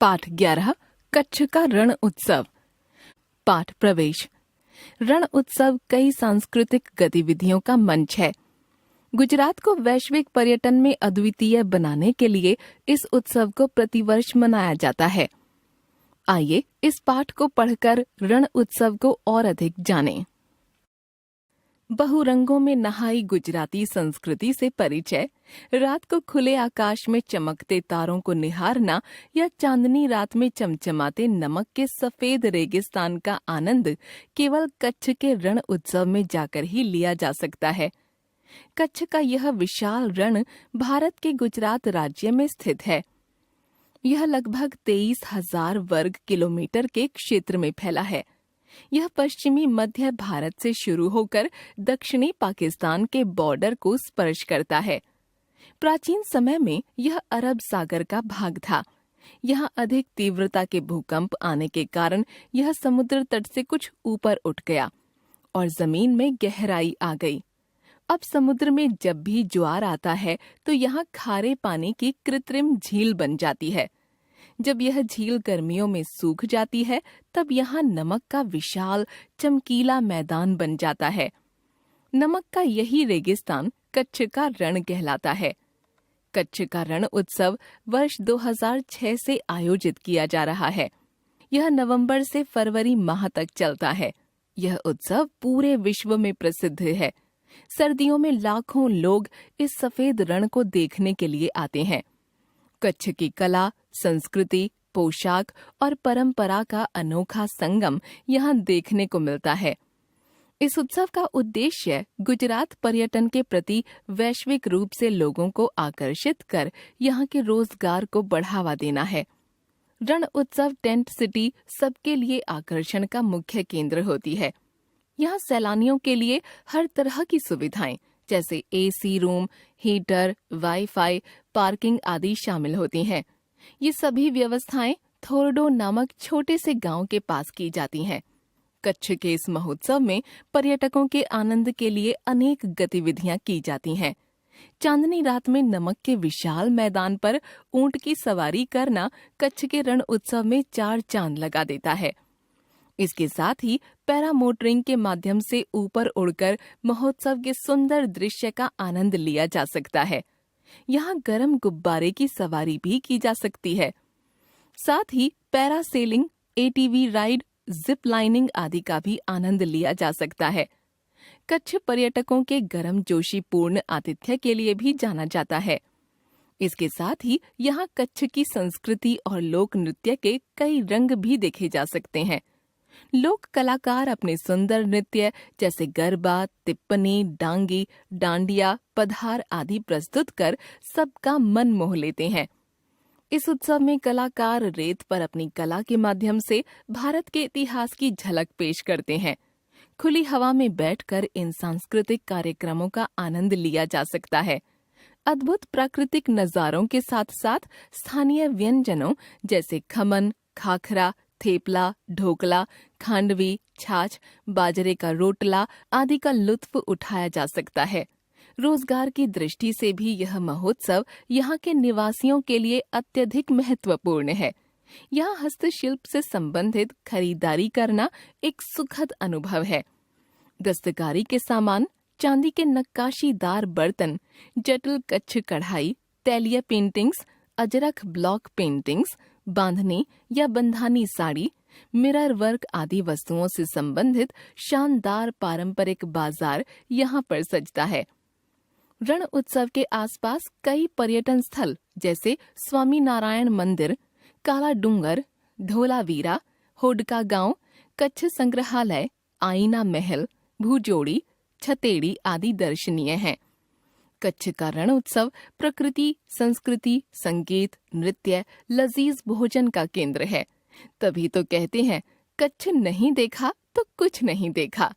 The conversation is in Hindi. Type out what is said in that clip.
पाठ 11 कच्छ का रण उत्सव। पाठ प्रवेश। रण उत्सव कई सांस्कृतिक गतिविधियों का मंच है। गुजरात को वैश्विक पर्यटन में अद्वितीय बनाने के लिए इस उत्सव को प्रतिवर्ष मनाया जाता है। आइए इस पाठ को पढ़कर रण उत्सव को और अधिक जानें। बहुरंगों में नहाई गुजराती संस्कृति से परिचय, रात को खुले आकाश में चमकते तारों को निहारना या चांदनी रात में चमचमाते नमक के सफेद रेगिस्तान का आनंद केवल कच्छ के रण उत्सव में जाकर ही लिया जा सकता है। कच्छ का यह विशाल रण भारत के गुजरात राज्य में स्थित है। यह लगभग 23,000 वर्ग किलोमीटर के क्षेत्र में फैला है। यह पश्चिमी मध्य भारत से शुरू होकर दक्षिणी पाकिस्तान के बॉर्डर को स्पर्श करता है। प्राचीन समय में यह अरब सागर का भाग था। यहाँ अधिक तीव्रता के भूकंप आने के कारण यह समुद्र तट से कुछ ऊपर उठ गया और जमीन में गहराई आ गई। अब समुद्र में जब भी ज्वार आता है तो यहाँ खारे पानी की कृत्रिम झील बन जाती है। जब यह झील गर्मियों में सूख जाती है तब यहाँ नमक का विशाल चमकीला मैदान बन जाता है। नमक का यही रेगिस्तान कच्छ का रण कहलाता है। कच्छ का रण उत्सव वर्ष 2006 से आयोजित किया जा रहा है। यह नवंबर से फरवरी माह तक चलता है। यह उत्सव पूरे विश्व में प्रसिद्ध है। सर्दियों में लाखों लोग इस सफेद रण को देखने के लिए आते हैं। कच्छ की कला, संस्कृति, पोशाक और परंपरा का अनोखा संगम यहाँ देखने को मिलता है। इस उत्सव का उद्देश्य गुजरात पर्यटन के प्रति वैश्विक रूप से लोगों को आकर्षित कर यहाँ के रोजगार को बढ़ावा देना है। रण उत्सव टेंट सिटी सबके लिए आकर्षण का मुख्य केंद्र होती है। यहाँ सैलानियों के लिए हर तरह की सुविधाएं जैसे AC room, heater, wifi, parking आदि शामिल होती हैं। ये सभी व्यवस्थाएं थोरडो नामक छोटे से गांव के पास की जाती हैं। कच्छ के इस महोत्सव में पर्यटकों के आनंद के लिए अनेक गतिविधियां की जाती हैं। चांदनी रात में नमक के विशाल मैदान पर ऊंट की सवारी करना कच्छ के रण उत्सव में 4 चांद लगा देता है। इसके साथ ही पैरा मोटरिंग के माध्यम से ऊपर उड़कर महोत्सव के सुंदर दृश्य का आनंद लिया जा सकता है। यहाँ गर्म गुब्बारे की सवारी भी की जा सकती है। साथ ही parasailing, ATV ride, zip lining आदि का भी आनंद लिया जा सकता है। कच्छ पर्यटकों के गर्मजोशीपूर्ण आतिथ्य के लिए भी जाना जाता है। इसके साथ ही यहाँ कच्छ की संस्कृति और लोक नृत्य के कई रंग भी देखे जा सकते हैं। लोक कलाकार अपने सुंदर नृत्य जैसे गरबा, तिप्पनी, डांगी, डांडिया, पधार आदि प्रस्तुत कर सबका मन मोह लेते हैं। इस उत्सव में कलाकार रेत पर अपनी कला के माध्यम से भारत के इतिहास की झलक पेश करते हैं। खुली हवा में बैठकर इन सांस्कृतिक कार्यक्रमों का आनंद लिया जा सकता है। अद्भुत प्राकृतिक नजारों के साथ साथ स्थानीय व्यंजनों जैसे खमन, खाखरा, थेपला, ढोकला, खांडवी, छाछ, बाजरे का रोटला आदि का लुत्फ उठाया जा सकता है। रोजगार की दृष्टि से भी यह महोत्सव यहाँ के निवासियों के लिए अत्यधिक महत्वपूर्ण है। यहाँ हस्तशिल्प से संबंधित खरीदारी करना एक सुखद अनुभव है। दस्तकारी के सामान, चांदी के नक्काशीदार बर्तन, जटिल कच्छ कढ़ाई, तैलीय पेंटिंग्स, अजरख ब्लॉक पेंटिंग्स, बांधनी या बंधानी साड़ी, मिरर वर्क आदि वस्तुओं से संबंधित शानदार पारंपरिक बाजार यहाँ पर सजता है। रण उत्सव के आसपास कई पर्यटन स्थल जैसे स्वामी नारायण मंदिर, काला डूंगर, धोलावीरा, होडका गांव, कच्छ संग्रहालय, आईना महल, भूजोड़ी, छतेड़ी आदि दर्शनीय हैं। कच्छ का रण उत्सव प्रकृति, संस्कृति, संगीत, नृत्य, लजीज भोजन का केंद्र है। तभी तो कहते हैं, कच्छ नहीं देखा तो कुछ नहीं देखा।